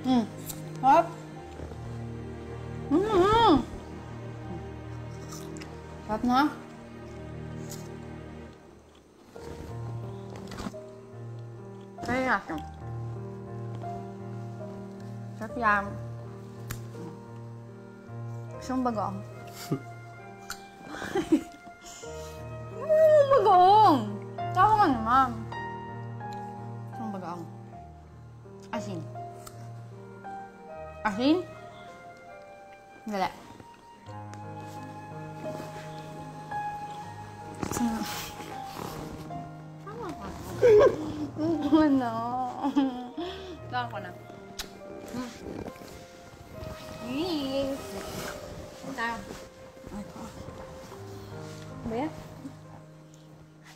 Sarap. Sarap na. Kaya natin. Sarap yan. Gusto mong bagoong? Bagoong! Tawa ka naman. Gusto mong bagoong? Asin. Asin? Dali. Tama ka. Ano? Tama ko na. Yes. Tama. Ba yan?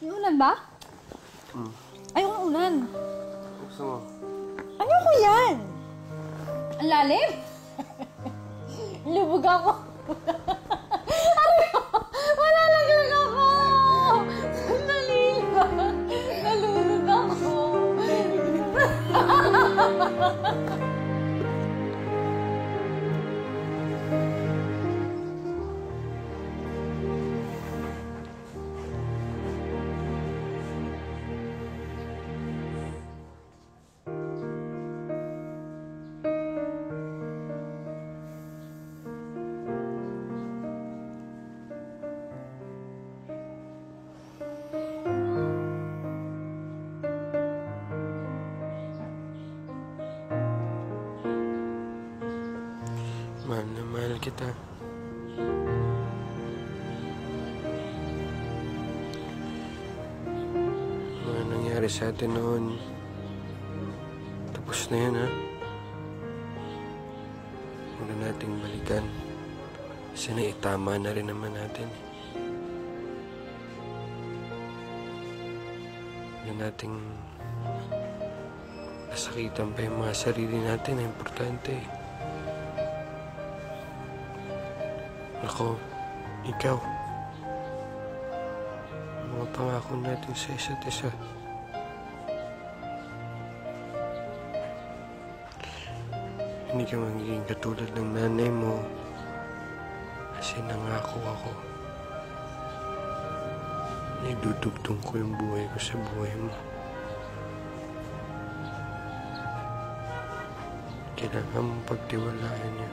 Yung ulan ba? Ayoko ulan. Gusto mo? Ayoko yan! Ang lalim! Lubog ako! Malalaglag ako! Sandali lang! Nalunod ako! Mahal na mahal kita. Mga nangyari sa atin noon, tapos na yan, ha? Huwag na nating balikan. Kasi naitama na rin naman natin. Huwag na nating nasakitan pa yung mga sarili natin na importante. Ako, ikaw. Mga pangako natin sa isa't isa. Hindi ka magiging katulad ng nanay mo kasi nangako ako. Idudugtong ko yung buhay ko sa buhay mo. Kailangan mong pagtiwalaan niya.